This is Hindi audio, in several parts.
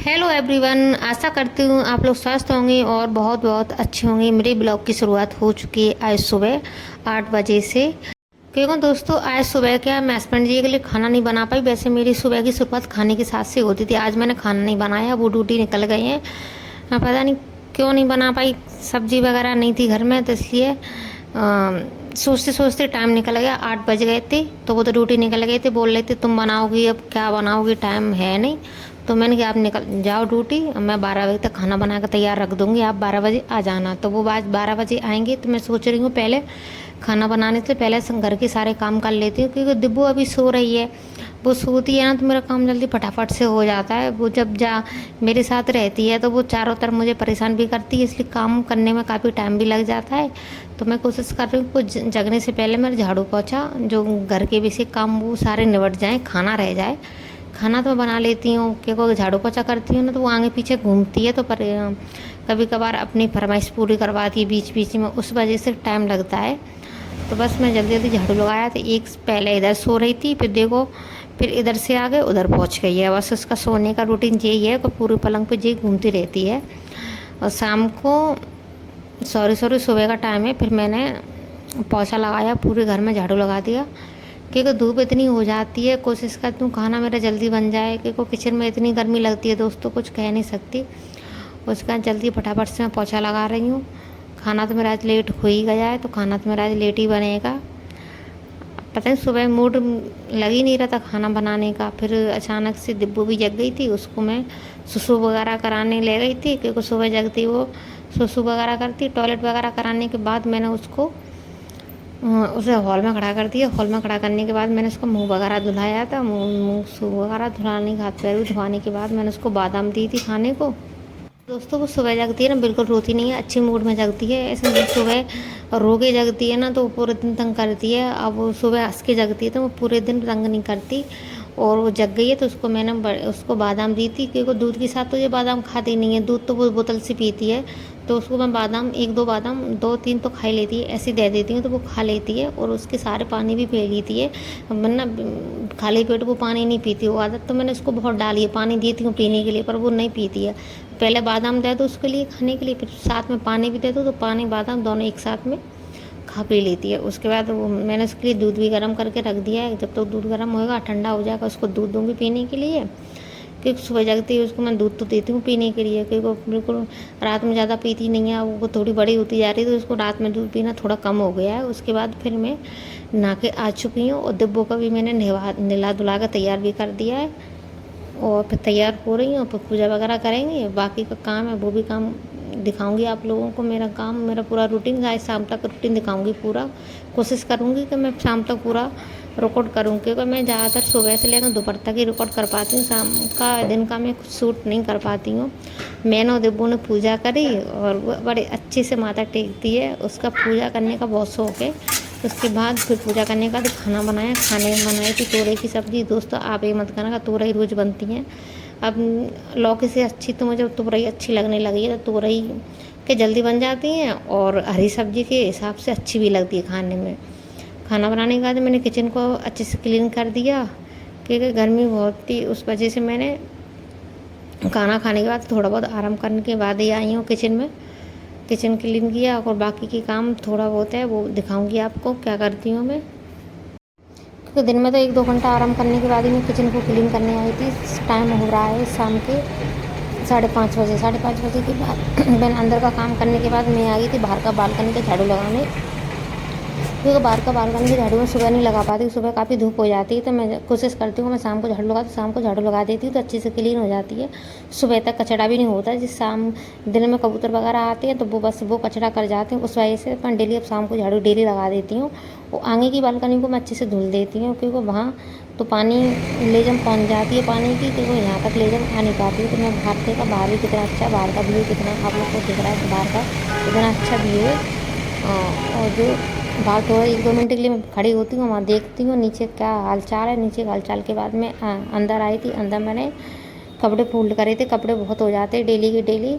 हेलो एवरीवन, आशा करती हूँ आप लोग स्वस्थ होंगे और बहुत बहुत अच्छे होंगे। मेरे ब्लॉग की शुरुआत हो चुकी है आज सुबह 8 बजे से। क्योंकि दोस्तों आज सुबह क्या मैं हस्बैंड जी के लिए खाना नहीं बना पाई। वैसे मेरी सुबह की शुरुआत खाने के साथ से होती थी। आज मैंने खाना नहीं बनाया, वो ड्यूटी निकल गए हैं। पता नहीं क्यों नहीं बना पाई, सब्जी वगैरह नहीं थी घर में, तो इसलिए सोचते सोचते टाइम निकल गया। 8 बज गए थे तो वो तो ड्यूटी निकल गए थे। बोल रहे थे तुम बनाओगी, अब क्या बनाओगी, टाइम है नहीं। तो मैंने कहा आप निकल जाओ ड्यूटी, मैं 12 बजे तक खाना बना कर तैयार रख दूँगी, आप 12 बजे आ जाना। तो वो आज 12 बजे आएंगे। तो मैं सोच रही हूँ पहले खाना बनाने से पहले घर के सारे काम कर लेती हूँ, क्योंकि दिब्बू अभी सो रही है। वो सोती है ना तो मेरा काम जल्दी फटाफट से हो जाता है। वो जब मेरे साथ रहती है तो वो चारों तरफ मुझे परेशान भी करती है, इसलिए काम करने में काफ़ी टाइम भी लग जाता है। तो मैं कोशिश कर रही हूँ कुछ जगने से पहले मेरे झाड़ू पोछा जो घर के बेसिक काम वो सारे निपट जाएँ, खाना रह जाए। खाना तो मैं बना लेती हूँ, क्योंकि झाड़ू पोछा करती हूँ ना तो वो आगे पीछे घूमती है, तो पर कभी कभार अपनी फरमाइश पूरी करवाती है बीच बीच में, उस वजह से टाइम लगता है। तो बस मैं जल्दी जल्दी झाड़ू लगाया। तो एक पहले इधर सो रही थी, फिर देखो फिर इधर से आ गए उधर पहुंच गई है। बस उसका सोने का रूटीन यही है कि पूरे पलंग पे जी घूमती रहती है। और शाम को सॉरी सुबह का टाइम है, फिर मैंने पोछा लगाया, पूरे घर में झाड़ू लगा दिया, क्योंकि धूप इतनी हो जाती है। कोशिश करती हूँ खाना मेरा जल्दी बन जाए, क्योंकि किचन में इतनी गर्मी लगती है दोस्तों, कुछ कह नहीं सकती। उसका जल्दी फटाफट से मैं पोछा लगा रही हूँ। खाना तो मेरा आज लेट हो ही गया है, तो खाना तो मेरा आज लेट ही बनेगा। पता नहीं सुबह मूड लग ही नहीं रहा था खाना बनाने का। फिर अचानक से दिब्बू भी जग गई थी, उसको मैं सुसु वगैरह कराने ले गई थी, क्योंकि सुबह जगती वो सुसु वगैरह करती। टॉयलेट वगैरह कराने के बाद मैंने उसको उसे हॉल में खड़ा कर दिया। हॉल में खड़ा करने के बाद मैंने उसको मुंह वगैरह धुलाया था। मुंह सूँ वगैरह धुलाने के, हाथ पैर भी धुलाने के बाद मैंने उसको बादाम दी थी खाने को। दोस्तों वो सुबह जगती है ना, बिल्कुल रोती नहीं है, अच्छी मूड में जगती है। ऐसे जब सुबह रो के जगती है ना तो वो पूरे दिन तंग करती है। अब वो सुबह हंस के जगती है तो वो पूरे दिन तंग नहीं करती। और वो जग गई है तो उसको मैंने उसको बादाम दी थी, क्योंकि दूध के साथ तो ये बादाम खाती नहीं है, दूध तो वो बोतल से पीती है। तो उसको मैं बादाम एक दो बादाम दो तीन तो खा लेती है, ऐसे दे देती हूँ तो वो खा लेती है, और उसके सारे पानी भी पी लेती है। वरना खाली पेट वो पानी नहीं पीती। वो आदत तो मैंने उसको बहुत डाली है, पानी देती हूँ पीने के लिए, पर वो नहीं पीती है। पहले बादाम दे दो उसके लिए खाने के लिए, फिर साथ में पानी भी दे दो, तो पानी बादाम दोनों एक साथ में खा पी लेती है। उसके बाद वो मैंने उसके लिए दूध भी गर्म करके रख दिया है। जब तक दूध गर्म होएगा ठंडा हो जाएगा उसको दूध दूँगी पीने के लिए, क्योंकि सुबह जगती है उसको मैं दूध तो देती हूँ पीने के लिए, क्योंकि वो बिल्कुल रात में ज़्यादा पीती नहीं है। वो थोड़ी बड़ी होती जा रही है तो उसको रात में दूध पीना थोड़ा कम हो गया है। उसके बाद फिर मैं नहा के आ चुकी हूँ, और डिब्बों का भी मैंने नहला धुला कर तैयार भी कर दिया है। और फिर तैयार हो रही हूँ, फिर पूजा वगैरह करेंगे। बाकी का काम है वो भी काम दिखाऊंगी आप लोगों को। मेरा काम, मेरा पूरा रूटीन आज शाम तक रूटीन दिखाऊंगी पूरा। कोशिश करूँगी कि मैं शाम तक पूरा रिकॉर्ड करूँ, क्योंकि मैं ज़्यादातर सुबह से लेकर दोपहर तक ही रिकॉर्ड कर पाती हूँ। शाम का दिन का मैं कुछ शूट नहीं कर पाती हूँ। मैंने और दिब्बू ने पूजा करी, और वो बड़े अच्छे से माथा टेकती है, उसका पूजा करने का बहुत शौक है। उसके बाद फिर पूजा करने का तो खाना बनाया। खाने में बनाई थी तोरई की सब्ज़ी। दोस्तों आप ये मत करना, तोरई रोज़ बनती हैं। अब लौकी से अच्छी तो मुझे तोरई अच्छी लगने लगी है, तो तोरई के जल्दी बन जाती हैं, और हरी सब्ज़ी के हिसाब से अच्छी भी लगती है खाने में। खाना बनाने के बाद मैंने किचन को अच्छे से क्लीन कर दिया, क्योंकि गर्मी बहुत थी, उस वजह से मैंने खाना खाने के बाद थोड़ा बहुत आराम करने के बाद ही आई हूँ किचन में। किचन क्लीन किया, और बाकी के काम थोड़ा बहुत है वो दिखाऊंगी आपको क्या करती हूँ मैं, क्योंकि दिन में तो 1-2 घंटा आराम करने के बाद ही मैं किचन को क्लीन करने आई थी। टाइम हो रहा है शाम के 5:30 बजे। 5:30 बजे के बाद मैंने अंदर का काम करने के बाद मैं आ गई थी बाहर का बालकनी का झाड़ू लगाने, क्योंकि बाहर का बालकनी की झाड़ू में सुबह नहीं लगा पाती, सुबह काफ़ी धूप हो जाती है। तो मैं कोशिश करती हूँ मैं शाम को झाड़ू लगाती, शाम को झाड़ू लगा देती हूँ तो अच्छे से क्लीन हो जाती है। सुबह तक कचरा भी नहीं होता। जिस शाम दिन में कबूतर वगैरह आते हैं तो वो बस वो कचरा कर जाते हैं, उस वजह से मैं डेली अब शाम को झाड़ू डेली लगा देती हूँ। वो आगे की बालकनी को मैं अच्छे से धुल देती हूँ, क्योंकि वहाँ तो पानी लेजम पहुँच जाती है पानी की, क्योंकि यहाँ तक लेजम आ नहीं पाती है। तो मैं बाहर देखा, बाहर भी कितना अच्छा, बाहर का व्यू कितना आप लोग को दिख रहा है, बाहर का कितना अच्छा व्यू है। और जो बाहर थोड़ा 1-2 मिनट के लिए मैं खड़ी होती हूँ, वहाँ देखती हूँ नीचे क्या हालचाल है। नीचे हालचाल के बाद मैं अंदर आई थी। अंदर मैंने कपड़े फोल्ड करे थे। कपड़े बहुत हो जाते हैं डेली के डेली,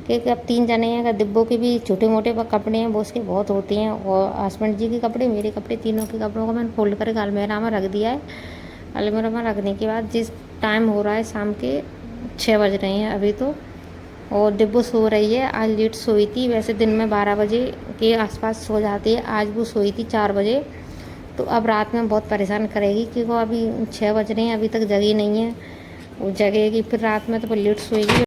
क्योंकि अब 3 जने हैं। अगर डिब्बों के भी छोटे मोटे कपड़े हैं वो उसके बहुत होते हैं, और हस्बैंड जी के कपड़े, मेरे कपड़े, तीनों के कपड़ों को मैंने फोल्ड करके अलमीरा में रख दिया है। अलमीरा में रखने के बाद जिस टाइम हो रहा है शाम के 6 बज रहे हैं अभी तो। और डिब्बो सो रही है, आज लेट सोई थी, वैसे दिन में 12 बजे के आसपास सो जाती है, आज वो सोई थी 4 बजे। तो अब रात में बहुत परेशान करेगी क्योंकि अभी 6 बज रहे हैं, अभी तक जगी नहीं है। वो जगेगी फिर रात में तो लेट सोएगी।